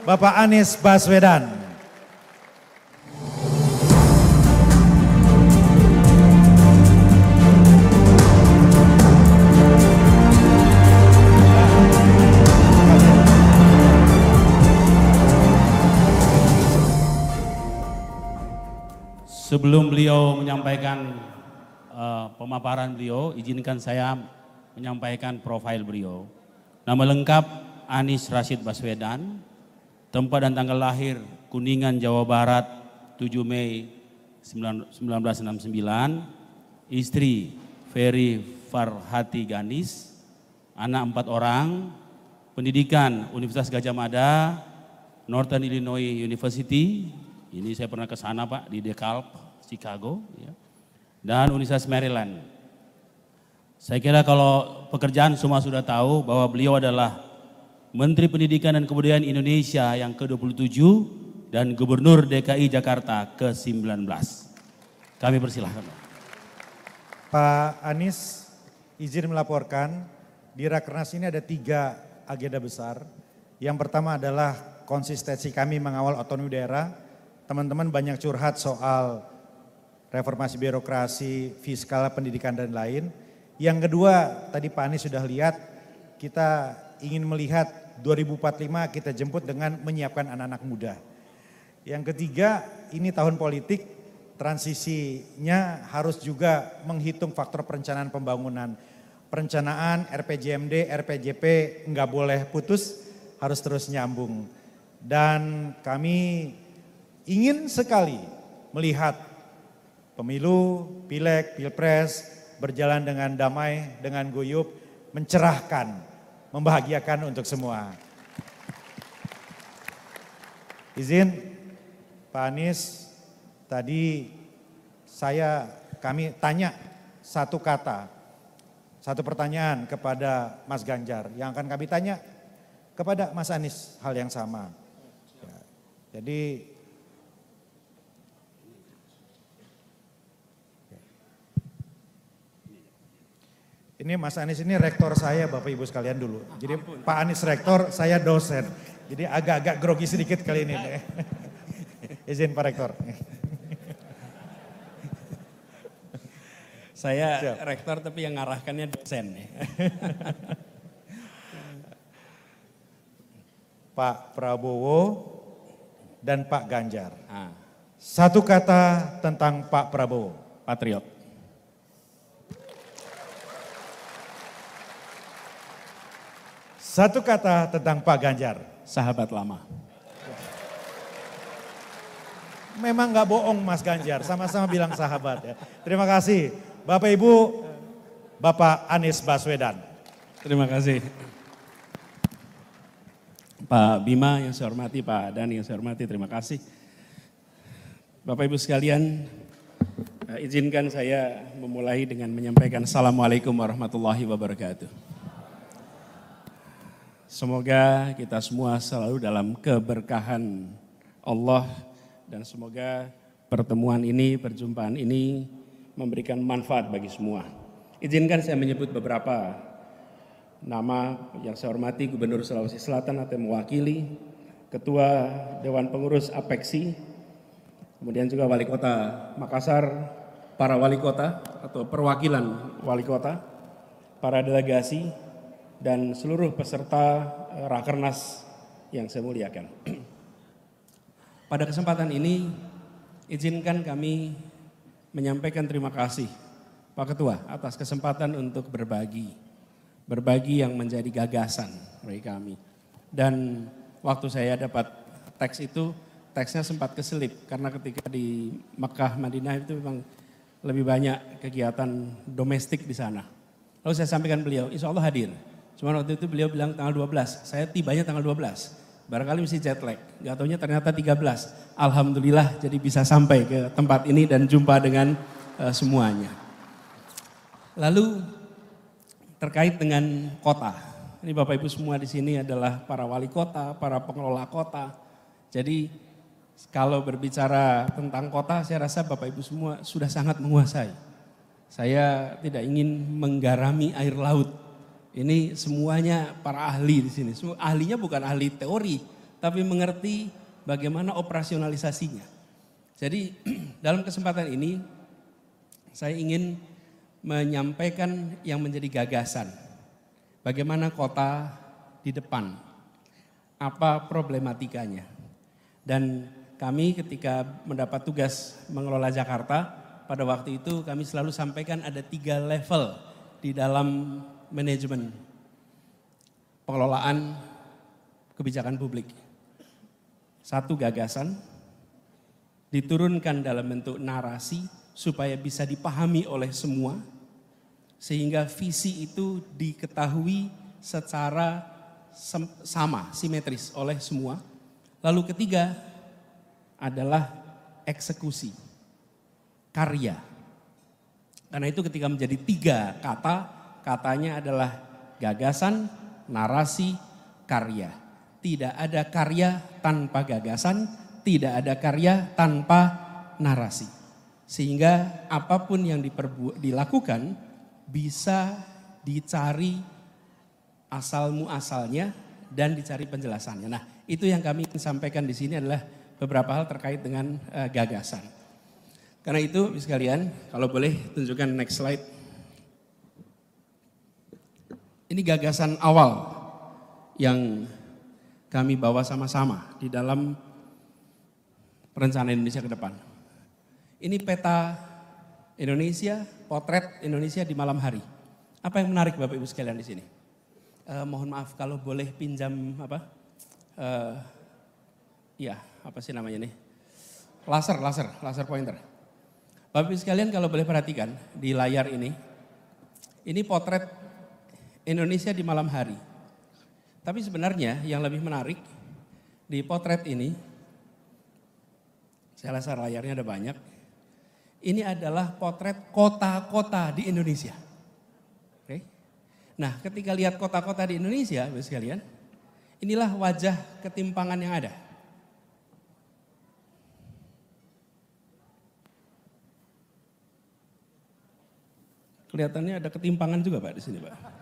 Bapak Anies Baswedan. Sebelum beliau menyampaikan pemaparan beliau, izinkan saya menyampaikan profil beliau. Nama lengkap Anies Rashid Baswedan, tempat dan tanggal lahir Kuningan, Jawa Barat, 7 Mei 1969, istri Ferry Farhati Ganis, anak 4 orang, pendidikan Universitas Gadjah Mada, Northern Illinois University, ini saya pernah ke sana Pak, di DeKalb, Chicago, ya, dan Universitas Maryland. Saya kira kalau pekerjaan semua sudah tahu bahwa beliau adalah Menteri Pendidikan dan Kebudayaan Indonesia yang ke-27 dan Gubernur DKI Jakarta ke-19. Kami persilahkan. Pak Anies, izin melaporkan di Rakernas ini ada 3 agenda besar. Yang pertama adalah konsistensi kami mengawal otonomi daerah. Teman-teman banyak curhat soal reformasi birokrasi, fiskal, pendidikan dan lain. Yang kedua, tadi Pak Anies sudah lihat, kita ingin melihat 2045 kita jemput dengan menyiapkan anak-anak muda. Yang ketiga, ini tahun politik, transisinya harus juga menghitung faktor perencanaan pembangunan. Perencanaan, RPJMD, RPJP nggak boleh putus, harus terus nyambung. Dan kami ingin sekali melihat pemilu, pileg, pilpres berjalan dengan damai, dengan guyup, mencerahkan, membahagiakan untuk semua. Izin Pak Anies, tadi kami tanya satu kata, satu pertanyaan kepada Mas Ganjar, yang akan kami tanya kepada Mas Anies hal yang sama. Ya, jadi ini Mas Anies ini rektor saya Bapak Ibu sekalian dulu. Jadi Pak Anies rektor, saya dosen. Jadi agak-agak grogi sedikit kali ini. Izin Pak Rektor. Saya siap. Rektor tapi yang ngarahkannya dosen. Pak Prabowo dan Pak Ganjar. Satu kata tentang Pak Prabowo. Patriot. Satu kata tentang Pak Ganjar. Sahabat lama. Memang gak bohong Mas Ganjar, sama-sama bilang sahabat ya. Terima kasih Bapak Ibu, Bapak Anies Baswedan. Terima kasih. Pak Bima yang saya hormati, Pak Dhani yang saya hormati, terima kasih. Bapak Ibu sekalian, izinkan saya memulai dengan menyampaikan Assalamualaikum warahmatullahi wabarakatuh. Semoga kita semua selalu dalam keberkahan Allah dan semoga pertemuan ini, perjumpaan ini memberikan manfaat bagi semua. Izinkan saya menyebut beberapa nama yang saya hormati, Gubernur Sulawesi Selatan atau mewakili, Ketua Dewan Pengurus APEKSI, kemudian juga Wali Kota Makassar, para wali kota atau perwakilan wali kota, para delegasi, dan seluruh peserta Rakernas yang saya muliakan. Pada kesempatan ini, izinkan kami menyampaikan terima kasih Pak Ketua atas kesempatan untuk berbagi yang menjadi gagasan bagi kami. Dan waktu saya dapat teks itu, teksnya sempat keselip karena ketika di Mekah, Madinah itu memang lebih banyak kegiatan domestik di sana. Lalu saya sampaikan beliau, insya Allah hadir. Cuma waktu itu beliau bilang tanggal 12, saya tibanya tanggal 12. Barangkali mesti jet lag, gak taunya ternyata 13. Alhamdulillah jadi bisa sampai ke tempat ini dan jumpa dengan semuanya. Lalu terkait dengan kota, ini Bapak Ibu semua di sini adalah para wali kota, para pengelola kota. Jadi kalau berbicara tentang kota, saya rasa Bapak Ibu semua sudah sangat menguasai. Saya tidak ingin menggarami air laut. Ini semuanya para ahli di sini. Ahlinya bukan ahli teori, tapi mengerti bagaimana operasionalisasinya. Jadi dalam kesempatan ini saya ingin menyampaikan yang menjadi gagasan. Bagaimana kota di depan, apa problematikanya. Dan kami ketika mendapat tugas mengelola Jakarta, pada waktu itu kami selalu sampaikan ada 3 level di dalam manajemen pengelolaan kebijakan publik. 1 gagasan, diturunkan dalam bentuk narasi supaya bisa dipahami oleh semua, sehingga visi itu diketahui secara sama, simetris oleh semua. Lalu ketiga adalah eksekusi, karya. Karena itu ketika menjadi 3 kata, katanya adalah gagasan, narasi, karya. Tidak ada karya tanpa gagasan, tidak ada karya tanpa narasi. Sehingga apapun yang dilakukan bisa dicari asal muasalnya dan dicari penjelasannya. Nah, itu yang kami ingin sampaikan di sini adalah beberapa hal terkait dengan gagasan. Karena itu sekalian, kalau boleh tunjukkan next slide. Ini gagasan awal yang kami bawa sama-sama di dalam perencanaan Indonesia ke depan. Ini peta Indonesia, potret Indonesia di malam hari. Apa yang menarik Bapak Ibu sekalian di sini? Mohon maaf kalau boleh pinjam apa? Apa sih namanya nih? Laser pointer. Bapak Ibu sekalian kalau boleh perhatikan di layar ini potret Indonesia di malam hari. Tapi sebenarnya yang lebih menarik di potret ini, saya rasa layarnya ada banyak. Ini adalah potret kota-kota di Indonesia. Oke. Nah, ketika lihat kota-kota di Indonesia, Bapak sekalian, inilah wajah ketimpangan yang ada. Kelihatannya ada ketimpangan juga Pak di sini, Pak.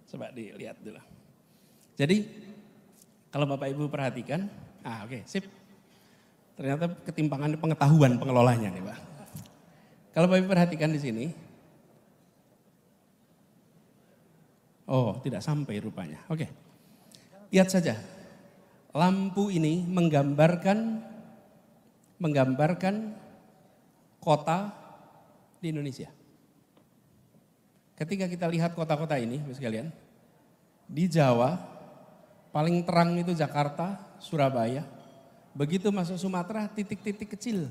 Coba dilihat dulu. Jadi, kalau Bapak Ibu perhatikan, sip. Ternyata ketimpangan pengetahuan pengelolanya nih Pak. Kalau Bapak Ibu perhatikan di sini, tidak sampai rupanya. Oke, lihat saja. Lampu ini menggambarkan kota di Indonesia. Ketika kita lihat kota-kota ini, Bapak sekalian, di Jawa paling terang itu Jakarta, Surabaya. Begitu masuk Sumatera, titik-titik kecil.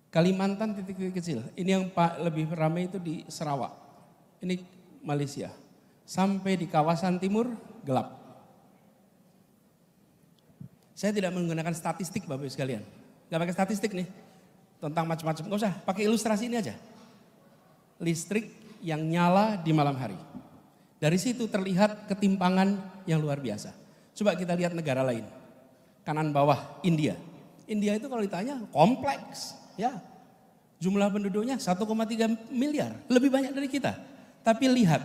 Kalimantan, titik-titik kecil. Ini yang lebih ramai itu di Sarawak. Ini Malaysia. Sampai di kawasan timur, gelap. Saya tidak menggunakan statistik Bapak Ibu sekalian. Gak pakai statistik nih. Tentang macam-macam. Gak usah, pakai ilustrasi ini aja. Listrik yang nyala di malam hari. Dari situ terlihat ketimpangan yang luar biasa. Coba kita lihat negara lain. Kanan bawah India. India itu kalau ditanya kompleks, ya. Jumlah penduduknya 1,3 miliar, lebih banyak dari kita. Tapi lihat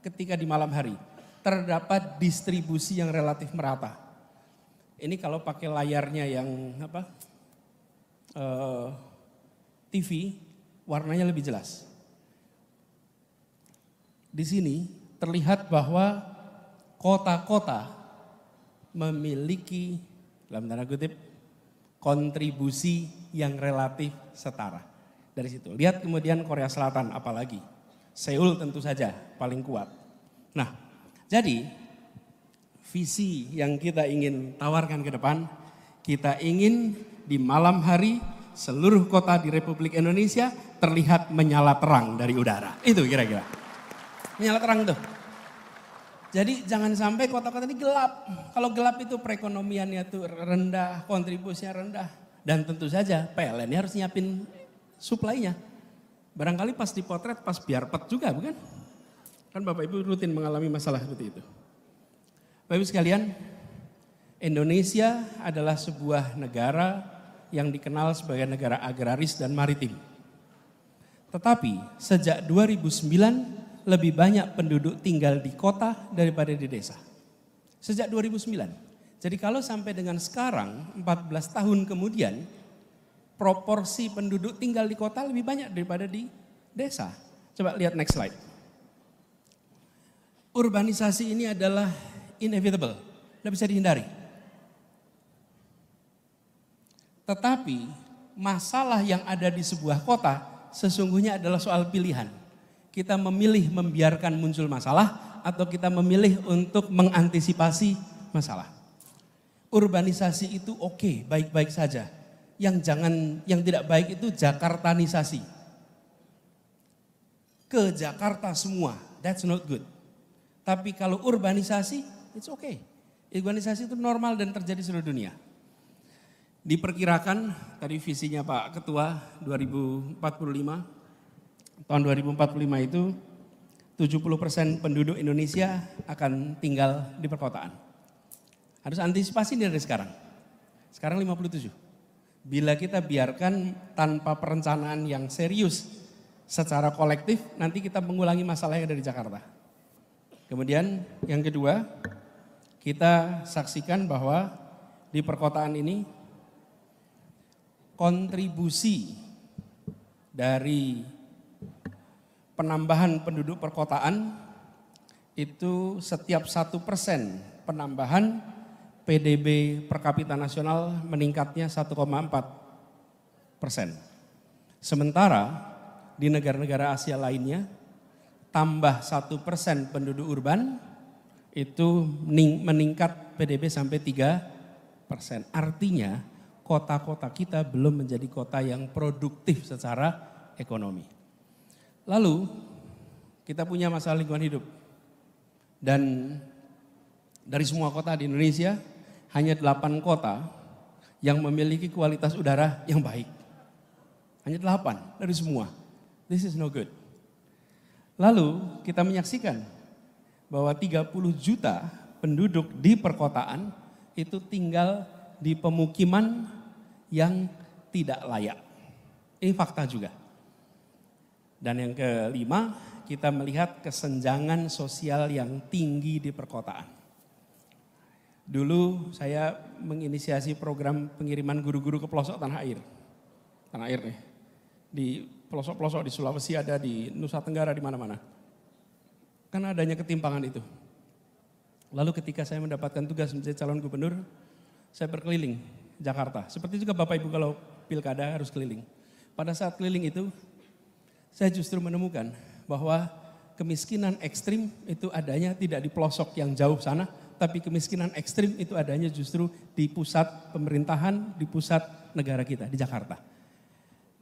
ketika di malam hari terdapat distribusi yang relatif merata. Ini kalau pakai layarnya yang TV, warnanya lebih jelas. Di sini terlihat bahwa kota-kota memiliki dalam tanda kutip kontribusi yang relatif setara. Dari situ. Lihat kemudian Korea Selatan apalagi. Seoul tentu saja paling kuat. Nah, jadi visi yang kita ingin tawarkan ke depan, kita ingin di malam hari seluruh kota di Republik Indonesia terlihat menyala terang dari udara. Itu kira-kira. Menyala terang tuh. Jadi jangan sampai kota-kota ini gelap. Kalau gelap itu perekonomiannya tuh rendah, kontribusinya rendah. Dan tentu saja PLN harus nyiapin suplainya. Barangkali pas dipotret pas biar pet juga bukan? Kan Bapak Ibu rutin mengalami masalah seperti itu. Bapak Ibu sekalian, Indonesia adalah sebuah negara yang dikenal sebagai negara agraris dan maritim. Tetapi sejak 2009 lebih banyak penduduk tinggal di kota daripada di desa. Sejak 2009. Jadi kalau sampai dengan sekarang 14 tahun kemudian proporsi penduduk tinggal di kota lebih banyak daripada di desa. Coba lihat next slide. Urbanisasi ini adalah inevitable, tidak bisa dihindari. Tetapi masalah yang ada di sebuah kota sesungguhnya adalah soal pilihan. Kita memilih membiarkan muncul masalah atau kita memilih untuk mengantisipasi masalah. Urbanisasi itu oke, baik-baik saja. Yang tidak baik itu Jakartanisasi. Ke Jakarta semua, that's not good. Tapi kalau urbanisasi, it's okay. Urbanisasi itu normal dan terjadi di seluruh dunia. Diperkirakan, tadi visinya Pak Ketua 2045, tahun 2045 itu 70% penduduk Indonesia akan tinggal di perkotaan. Harus antisipasi dari sekarang. Sekarang 57. Bila kita biarkan tanpa perencanaan yang serius secara kolektif, nanti kita mengulangi masalah yang ada di Jakarta. Kemudian yang kedua, kita saksikan bahwa di perkotaan ini kontribusi dari penambahan penduduk perkotaan itu setiap 1% penambahan PDB per kapita nasional meningkatnya 1,4%. Sementara di negara-negara Asia lainnya tambah 1% penduduk urban itu meningkat PDB sampai 3%. Artinya kota-kota kita belum menjadi kota yang produktif secara ekonomi. Lalu kita punya masalah lingkungan hidup. Dan dari semua kota di Indonesia hanya 8 kota yang memiliki kualitas udara yang baik. Hanya 8 dari semua. This is no good. Lalu kita menyaksikan bahwa 30 juta penduduk di perkotaan itu tinggal di pemukiman yang tidak layak. Ini fakta juga. Dan yang kelima, kita melihat kesenjangan sosial yang tinggi di perkotaan. Dulu saya menginisiasi program pengiriman guru-guru ke pelosok tanah air. Tanah air nih. Di pelosok-pelosok di Sulawesi ada, di Nusa Tenggara, di mana-mana. Karena adanya ketimpangan itu. Lalu ketika saya mendapatkan tugas menjadi calon gubernur, saya berkeliling Jakarta. Seperti juga Bapak Ibu kalau pilkada harus keliling. Pada saat keliling itu, saya justru menemukan bahwa kemiskinan ekstrim itu adanya tidak di pelosok yang jauh sana, tapi kemiskinan ekstrim itu adanya justru di pusat pemerintahan, di pusat negara kita, di Jakarta.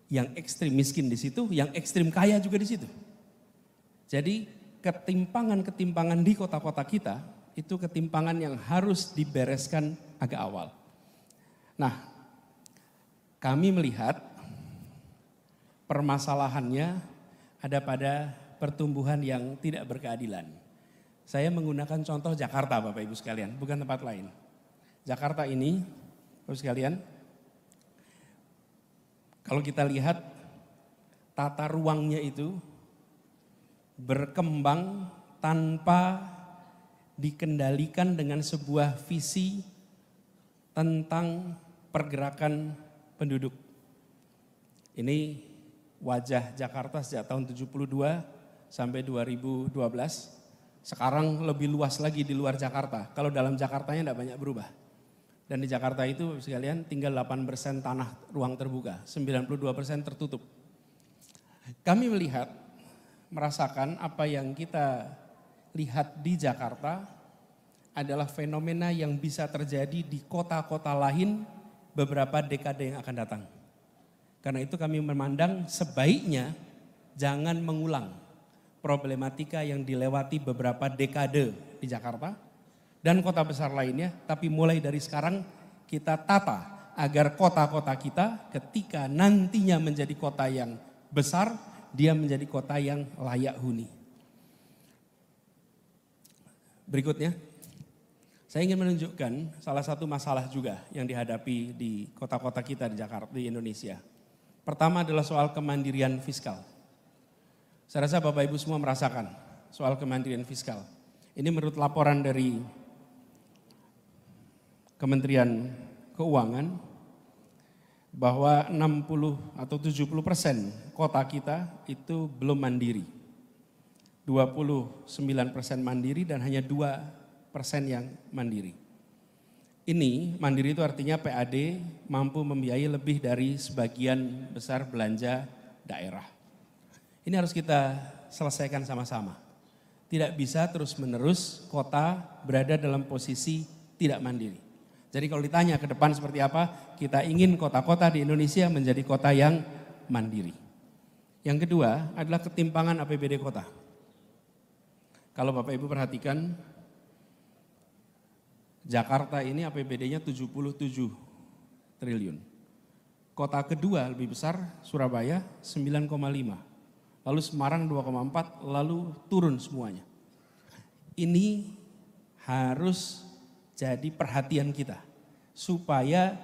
Yang ekstrim miskin di situ, yang ekstrim kaya juga di situ. Jadi ketimpangan-ketimpangan di kota-kota kita, itu ketimpangan yang harus dibereskan agak awal. Nah, kami melihat permasalahannya ada pada pertumbuhan yang tidak berkeadilan. Saya menggunakan contoh Jakarta Bapak Ibu sekalian, bukan tempat lain. Jakarta ini, Bapak Ibu sekalian, kalau kita lihat tata ruangnya itu berkembang tanpa dikendalikan dengan sebuah visi tentang pergerakan penduduk. Ini wajah Jakarta sejak tahun 72 sampai 2012. Sekarang lebih luas lagi di luar Jakarta. Kalau dalam Jakartanya tidak banyak berubah. Dan di Jakarta itu sekalian tinggal 8% tanah ruang terbuka, 92% tertutup. Kami melihat, merasakan apa yang kita lihat di Jakarta adalah fenomena yang bisa terjadi di kota-kota lain beberapa dekade yang akan datang. Karena itu kami memandang sebaiknya jangan mengulang problematika yang dilewati beberapa dekade di Jakarta dan kota besar lainnya, tapi mulai dari sekarang kita tata agar kota-kota kita ketika nantinya menjadi kota yang besar, dia menjadi kota yang layak huni. Berikutnya, saya ingin menunjukkan salah satu masalah juga yang dihadapi di kota-kota kita di Jakarta, di Indonesia. Pertama adalah soal kemandirian fiskal. Saya rasa Bapak Ibu semua merasakan soal kemandirian fiskal. Ini menurut laporan dari Kementerian Keuangan bahwa 60 atau 70% kota kita itu belum mandiri. 29% mandiri dan hanya 2% yang mandiri. Ini mandiri itu artinya PAD mampu membiayai lebih dari sebagian besar belanja daerah. Ini harus kita selesaikan sama-sama. Tidak bisa terus-menerus kota berada dalam posisi tidak mandiri. Jadi kalau ditanya ke depan seperti apa, kita ingin kota-kota di Indonesia menjadi kota yang mandiri. Yang kedua adalah ketimpangan APBD kota. Kalau Bapak Ibu perhatikan, Jakarta ini APBD-nya 77 triliun. Kota kedua lebih besar, Surabaya 9,5. Lalu Semarang 2,4, lalu turun semuanya. Ini harus jadi perhatian kita. Supaya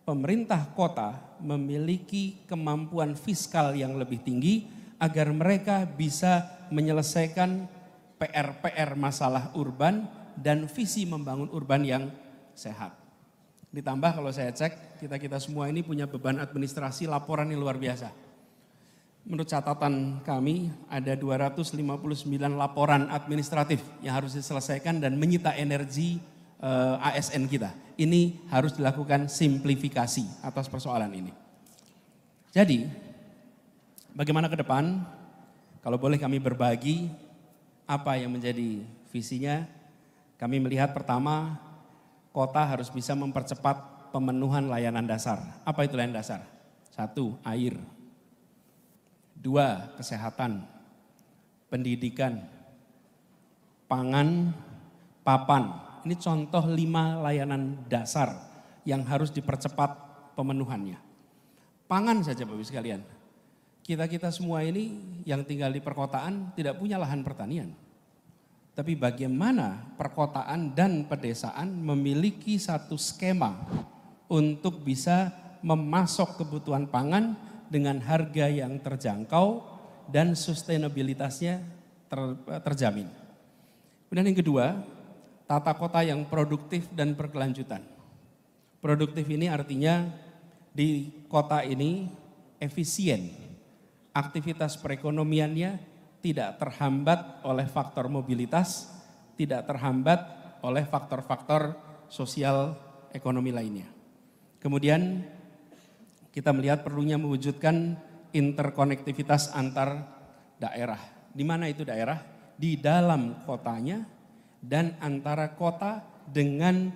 pemerintah kota memiliki kemampuan fiskal yang lebih tinggi agar mereka bisa menyelesaikan PR-PR masalah urban dan visi membangun urban yang sehat. Ditambah kalau saya cek, kita semua ini punya beban administrasi laporan yang luar biasa. Menurut catatan kami ada 259 laporan administratif yang harus diselesaikan dan menyita energi ASN kita. Ini harus dilakukan simplifikasi atas persoalan ini. Jadi, bagaimana ke depan? Kalau boleh kami berbagi apa yang menjadi visinya, kami melihat pertama, kota harus bisa mempercepat pemenuhan layanan dasar. Apa itu layanan dasar? 1, air. 2, kesehatan, pendidikan, pangan, papan. Ini contoh 5 layanan dasar yang harus dipercepat pemenuhannya. Pangan saja Bapak Ibu sekalian. Kita semua ini yang tinggal di perkotaan tidak punya lahan pertanian. Tapi bagaimana perkotaan dan pedesaan memiliki satu skema untuk bisa memasok kebutuhan pangan dengan harga yang terjangkau dan sustainabilitasnya terjamin. Kemudian yang kedua, tata kota yang produktif dan berkelanjutan. Produktif ini artinya di kota ini efisien. Aktivitas perekonomiannya tidak terhambat oleh faktor mobilitas, tidak terhambat oleh faktor-faktor sosial ekonomi lainnya. Kemudian kita melihat perlunya mewujudkan interkonektivitas antar daerah. Di mana itu daerah? Di dalam kotanya dan antara kota dengan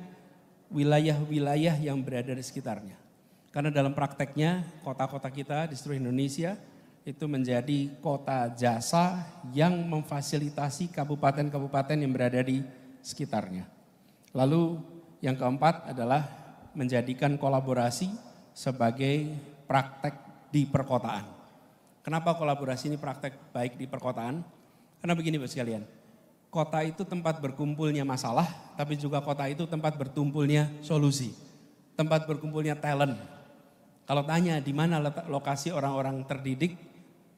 wilayah-wilayah yang berada di sekitarnya. Karena dalam prakteknya kota-kota kita di seluruh Indonesia itu menjadi kota jasa yang memfasilitasi kabupaten-kabupaten yang berada di sekitarnya. Lalu yang keempat adalah menjadikan kolaborasi sebagai praktek di perkotaan. Kenapa kolaborasi ini praktek baik di perkotaan? Karena begini Bapak sekalian, kota itu tempat berkumpulnya masalah, tapi juga kota itu tempat bertumpulnya solusi, tempat berkumpulnya talent. Kalau tanya di mana lokasi orang-orang terdidik,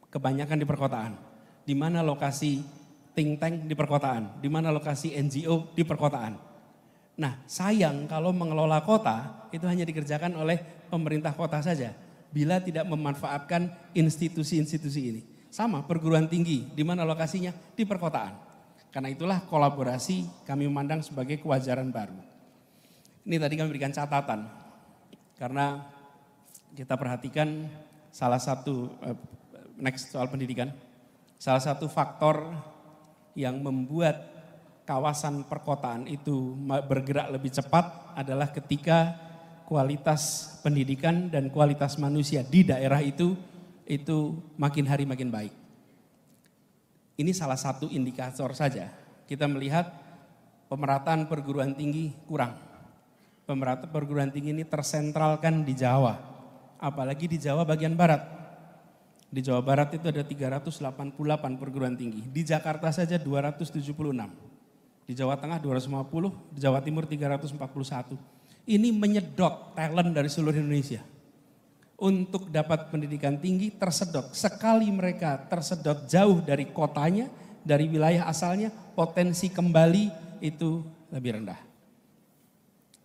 kebanyakan di perkotaan. Di mana lokasi think tank di perkotaan, di mana lokasi NGO di perkotaan. Nah, sayang kalau mengelola kota itu hanya dikerjakan oleh pemerintah kota saja, bila tidak memanfaatkan institusi-institusi ini. Sama perguruan tinggi, di mana lokasinya? Di perkotaan. Karena itulah kolaborasi kami memandang sebagai kewajaran baru. Ini tadi kami berikan catatan, karena kita perhatikan salah satu, next soal pendidikan, salah satu faktor yang membuat kawasan perkotaan itu bergerak lebih cepat adalah ketika kualitas pendidikan dan kualitas manusia di daerah itu makin hari makin baik. Ini salah satu indikator saja. Kita melihat pemerataan perguruan tinggi kurang. Pemerataan perguruan tinggi ini tersentralkan di Jawa, apalagi di Jawa bagian barat. Di Jawa Barat itu ada 388 perguruan tinggi, di Jakarta saja 276, di Jawa Tengah 250, di Jawa Timur 341. Ini menyedot talent dari seluruh Indonesia. Untuk dapat pendidikan tinggi tersedot, sekali mereka tersedot jauh dari kotanya, dari wilayah asalnya, potensi kembali itu lebih rendah.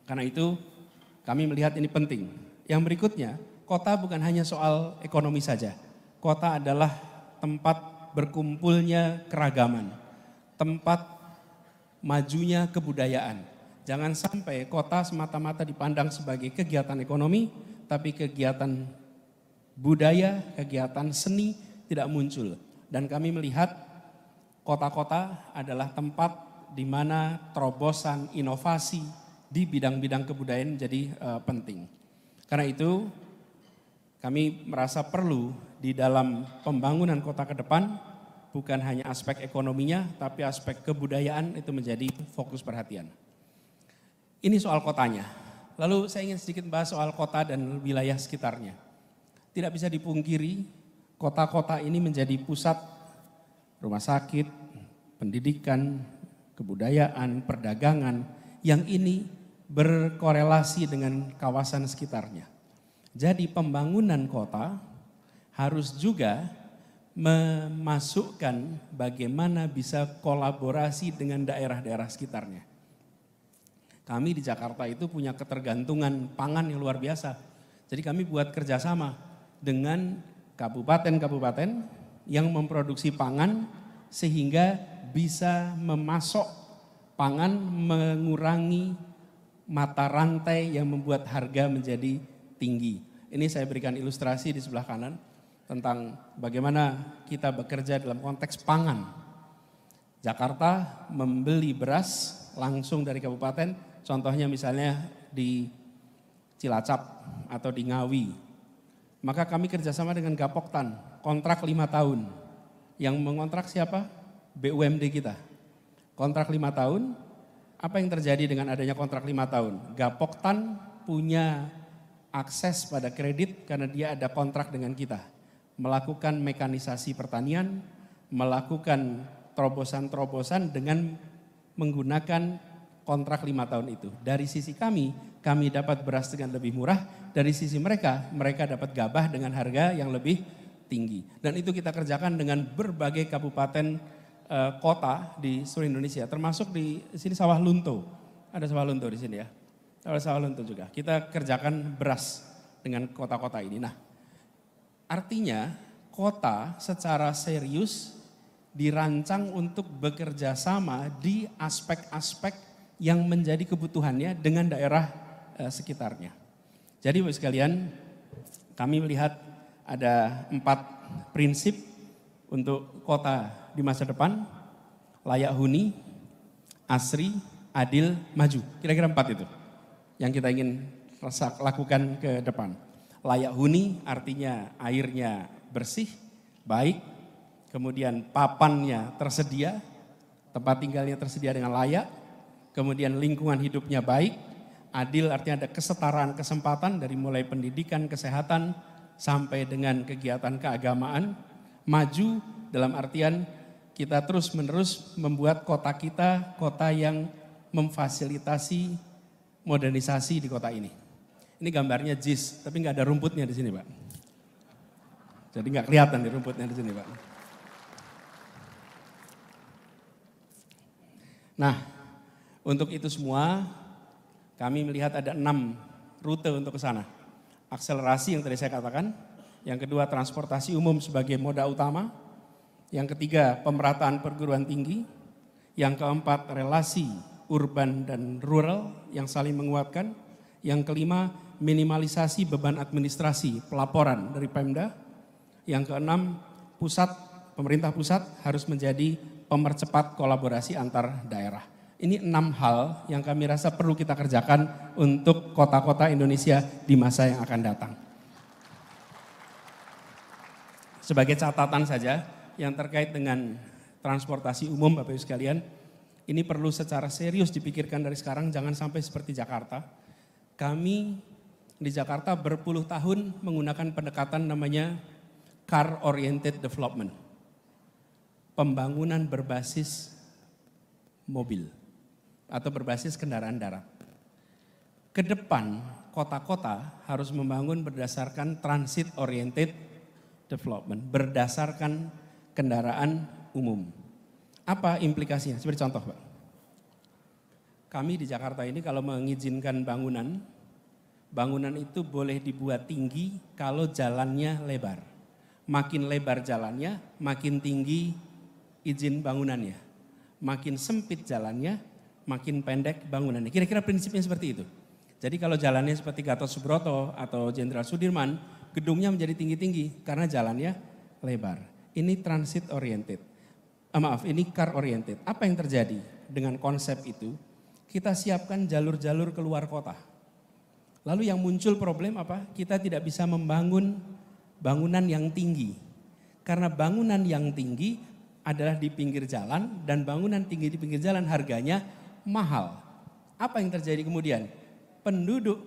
Karena itu kami melihat ini penting. Yang berikutnya, kota bukan hanya soal ekonomi saja. Kota adalah tempat berkumpulnya keragaman, tempat majunya kebudayaan. Jangan sampai kota semata-mata dipandang sebagai kegiatan ekonomi, tapi kegiatan budaya, kegiatan seni tidak muncul. Dan kami melihat kota-kota adalah tempat di mana terobosan inovasi di bidang-bidang kebudayaan menjadi penting. Karena itu kami merasa perlu di dalam pembangunan kota ke depan bukan hanya aspek ekonominya tapi aspek kebudayaan itu menjadi fokus perhatian. Ini soal kotanya. Lalu saya ingin sedikit bahas soal kota dan wilayah sekitarnya. Tidak bisa dipungkiri kota-kota ini menjadi pusat rumah sakit, pendidikan, kebudayaan, perdagangan yang ini berkorelasi dengan kawasan sekitarnya. Jadi pembangunan kota harus juga memasukkan bagaimana bisa kolaborasi dengan daerah-daerah sekitarnya. Kami di Jakarta itu punya ketergantungan pangan yang luar biasa. Jadi kami buat kerjasama dengan kabupaten-kabupaten yang memproduksi pangan sehingga bisa memasok pangan, mengurangi mata rantai yang membuat harga menjadi tinggi. Ini saya berikan ilustrasi di sebelah kanan tentang bagaimana kita bekerja dalam konteks pangan. Jakarta membeli beras langsung dari kabupaten, contohnya misalnya di Cilacap atau di Ngawi. Maka kami kerjasama dengan Gapoktan, kontrak 5 tahun. Yang mengontrak siapa? BUMD kita. Kontrak 5 tahun, apa yang terjadi dengan adanya kontrak 5 tahun? Gapoktan punya akses pada kredit karena dia ada kontrak dengan kita. Melakukan mekanisasi pertanian, melakukan terobosan-terobosan dengan menggunakan kontrak 5 tahun itu. Dari sisi kami dapat beras dengan lebih murah. Dari sisi mereka dapat gabah dengan harga yang lebih tinggi. Dan itu kita kerjakan dengan berbagai kabupaten kota di seluruh Indonesia. Termasuk di sini Sawah Lunto. Ada Sawah Lunto di sini ya. Ada Sawah Lunto juga. Kita kerjakan beras dengan kota-kota ini. Nah, artinya kota secara serius dirancang untuk bekerja sama di aspek-aspek yang menjadi kebutuhannya dengan daerah sekitarnya. Jadi Bapak sekalian, kami melihat ada 4 prinsip untuk kota di masa depan: layak huni, asri, adil, maju. Kira-kira 4 itu yang kita ingin lakukan ke depan. Layak huni artinya airnya bersih, baik, kemudian papannya tersedia, tempat tinggalnya tersedia dengan layak, kemudian lingkungan hidupnya baik, adil artinya ada kesetaraan kesempatan dari mulai pendidikan, kesehatan, sampai dengan kegiatan keagamaan. Maju dalam artian kita terus-menerus membuat kota kita kota yang memfasilitasi modernisasi di kota ini. Ini gambarnya JIS, tapi nggak ada rumputnya di sini, Pak. Jadi nggak kelihatan di rumputnya di sini, Pak. Nah, untuk itu semua kami melihat ada 6 rute untuk ke sana. Akselerasi yang tadi saya katakan, yang kedua transportasi umum sebagai moda utama, yang ketiga pemerataan perguruan tinggi, yang keempat relasi urban dan rural yang saling menguatkan, yang kelima minimalisasi beban administrasi pelaporan dari Pemda, yang keenam pemerintah pusat harus menjadi pemercepat kolaborasi antar daerah. Ini 6 hal yang kami rasa perlu kita kerjakan untuk kota-kota Indonesia di masa yang akan datang. Sebagai catatan saja yang terkait dengan transportasi umum Bapak Ibu sekalian, ini perlu secara serius dipikirkan dari sekarang, jangan sampai seperti Jakarta. Kami di Jakarta berpuluh tahun menggunakan pendekatan namanya car oriented development. Pembangunan berbasis mobil atau berbasis kendaraan darat. Ke depan kota-kota harus membangun berdasarkan transit oriented development, berdasarkan kendaraan umum. Apa implikasinya? Seperti contoh, Pak. Kami di Jakarta ini kalau mengizinkan bangunan, bangunan itu boleh dibuat tinggi kalau jalannya lebar. Makin lebar jalannya, makin tinggi izin bangunannya. Makin sempit jalannya, makin pendek bangunannya. Kira-kira prinsipnya seperti itu. Jadi kalau jalannya seperti Gatot Subroto atau Jenderal Sudirman, gedungnya menjadi tinggi-tinggi karena jalannya lebar. Ini transit oriented. Ini car oriented. Apa yang terjadi dengan konsep itu? Kita siapkan jalur-jalur keluar kota. Lalu yang muncul problem apa? Kita tidak bisa membangun bangunan yang tinggi. Karena bangunan yang tinggi adalah di pinggir jalan dan bangunan tinggi di pinggir jalan harganya mahal. Apa yang terjadi kemudian? Penduduk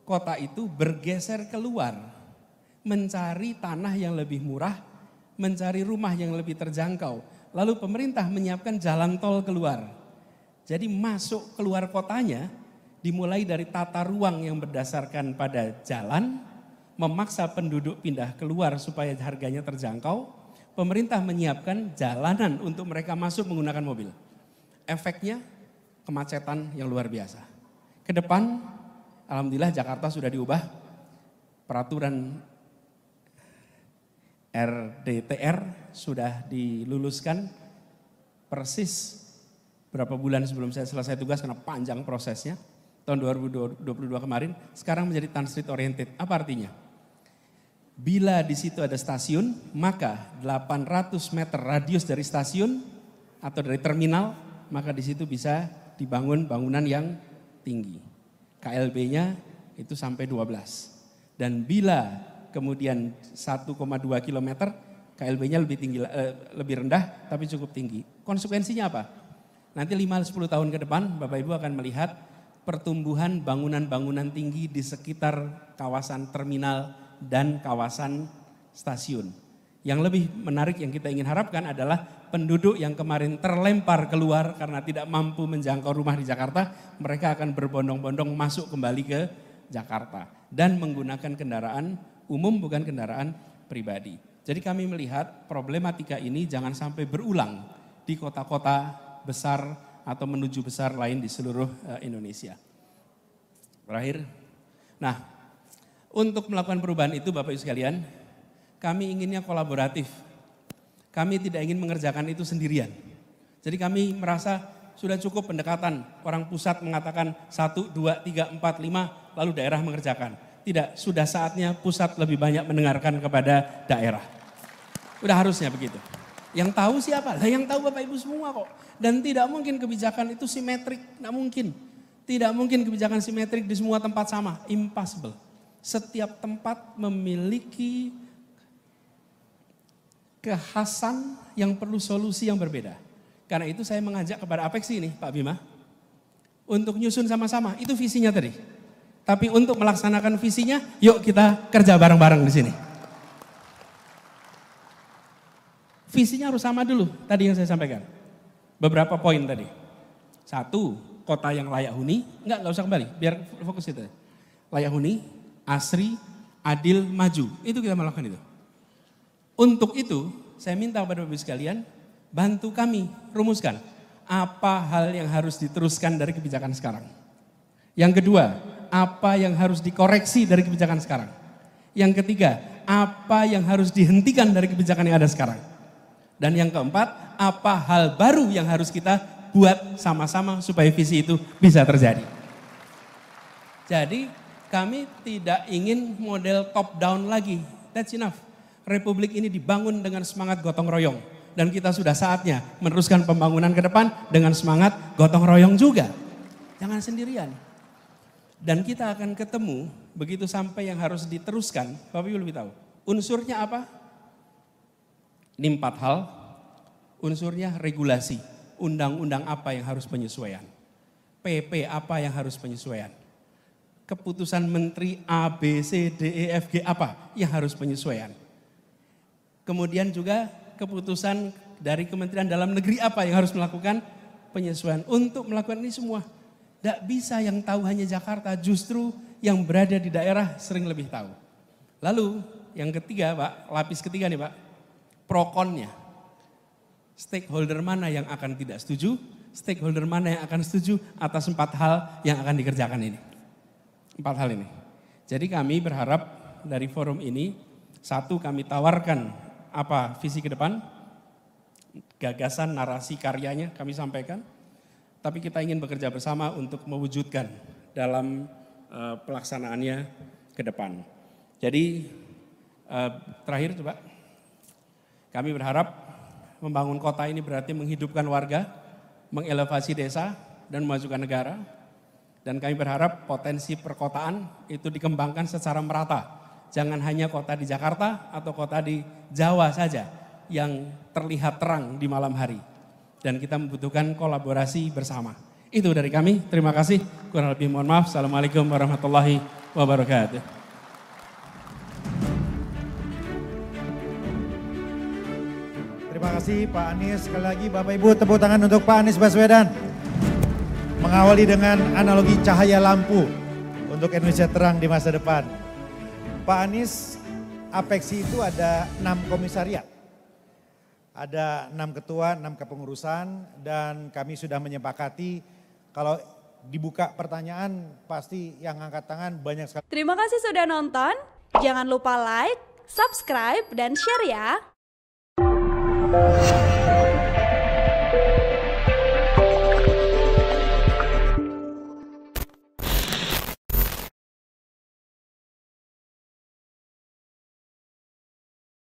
kota itu bergeser keluar, mencari tanah yang lebih murah, mencari rumah yang lebih terjangkau. Lalu pemerintah menyiapkan jalan tol keluar. Jadi masuk keluar kotanya dimulai dari tata ruang yang berdasarkan pada jalan, memaksa penduduk pindah keluar supaya harganya terjangkau. Pemerintah menyiapkan jalanan untuk mereka masuk menggunakan mobil. Efeknya kemacetan yang luar biasa. Ke depan, alhamdulillah Jakarta sudah diubah. Peraturan RDTR sudah diluluskan persis berapa bulan sebelum saya selesai tugas karena panjang prosesnya. Tahun 2022 kemarin, sekarang menjadi transit oriented. Apa artinya? Bila di situ ada stasiun, maka 800 meter radius dari stasiun atau dari terminal, maka di situ bisa dibangun bangunan yang tinggi. KLB-nya itu sampai 12. Dan bila kemudian 1,2 kilometer, KLB-nya lebih rendah tapi cukup tinggi. Konsekuensinya apa? Nanti 5-10 tahun ke depan Bapak Ibu akan melihat pertumbuhan bangunan-bangunan tinggi di sekitar kawasan terminal dan kawasan stasiun. Yang lebih menarik yang kita ingin harapkan adalah penduduk yang kemarin terlempar keluar karena tidak mampu menjangkau rumah di Jakarta, mereka akan berbondong-bondong masuk kembali ke Jakarta dan menggunakan kendaraan umum bukan kendaraan pribadi. Jadi kami melihat problematika ini jangan sampai berulang di kota-kota besar atau menuju besar lain di seluruh Indonesia. Terakhir, nah untuk melakukan perubahan itu Bapak Ibu sekalian, kami inginnya kolaboratif. Kami tidak ingin mengerjakan itu sendirian. Jadi kami merasa sudah cukup pendekatan. Orang pusat mengatakan 1, 2, 3, 4, 5 lalu daerah mengerjakan. Tidak, sudah saatnya pusat lebih banyak mendengarkan kepada daerah. Udah harusnya begitu. Yang tahu siapa? Lah yang tahu Bapak Ibu semua kok. Dan tidak mungkin kebijakan itu simetrik, tidak mungkin. Tidak mungkin kebijakan simetrik di semua tempat sama, impossible. Setiap tempat memiliki kekhasan yang perlu solusi yang berbeda. Karena itu saya mengajak kepada Apexi ini, Pak Bima, untuk nyusun sama-sama, itu visinya tadi. Tapi untuk melaksanakan visinya, yuk kita kerja bareng-bareng di sini. Visinya harus sama dulu, tadi yang saya sampaikan. Beberapa poin tadi. 1, kota yang layak huni, enggak usah kembali, biar fokus itu. Layak huni, asri, adil, maju, itu kita melakukan itu. Untuk itu, saya minta kepada Bapak-Ibu sekalian, bantu kami rumuskan apa hal yang harus diteruskan dari kebijakan sekarang. Yang kedua, apa yang harus dikoreksi dari kebijakan sekarang. Yang ketiga, apa yang harus dihentikan dari kebijakan yang ada sekarang. Dan yang keempat, apa hal baru yang harus kita buat sama-sama supaya visi itu bisa terjadi. Jadi kami tidak ingin model top down lagi, that's enough. Republik ini dibangun dengan semangat gotong royong. Dan kita sudah saatnya meneruskan pembangunan ke depan dengan semangat gotong royong juga. Jangan sendirian. Dan kita akan ketemu begitu sampai yang harus diteruskan, Bapak Ibu lebih tahu. Unsurnya apa? Ini 4 hal. Unsurnya regulasi. Undang-undang apa yang harus penyesuaian. PP apa yang harus penyesuaian. Keputusan Menteri A, B, C, D, E, F, G apa yang harus penyesuaian. Kemudian juga keputusan dari Kementerian Dalam Negeri apa yang harus melakukan penyesuaian. Untuk melakukan ini semua. Tidak bisa yang tahu hanya Jakarta, justru yang berada di daerah sering lebih tahu. Lalu yang ketiga Pak, lapis ketiga nih Pak, pro-konnya. Stakeholder mana yang akan tidak setuju stakeholder mana yang akan setuju atas 4 hal yang akan dikerjakan ini. 4 hal ini. Jadi kami berharap dari forum ini, 1, kami tawarkan apa visi ke depan, gagasan, narasi, karyanya kami sampaikan. Tapi kita ingin bekerja bersama untuk mewujudkan dalam pelaksanaannya ke depan. Jadi terakhir coba, kami berharap membangun kota ini berarti menghidupkan warga, mengelevasi desa, dan memajukan negara. Dan kami berharap potensi perkotaan itu dikembangkan secara merata. Jangan hanya kota di Jakarta atau kota di Jawa saja yang terlihat terang di malam hari. Dan kita membutuhkan kolaborasi bersama. Itu dari kami, terima kasih. Kurang lebih mohon maaf. Assalamualaikum warahmatullahi wabarakatuh. Terima kasih Pak Anies. Sekali lagi Bapak Ibu tepuk tangan untuk Pak Anies Baswedan. Mengawali dengan analogi cahaya lampu untuk Indonesia terang di masa depan. Pak Anies, Apexi itu ada 6 komisariat. Ada 6 ketua, 6 kepengurusan, dan kami sudah menyepakati kalau dibuka pertanyaan pasti yang angkat tangan banyak sekali. Terima kasih sudah nonton. Jangan lupa like, subscribe, dan share ya.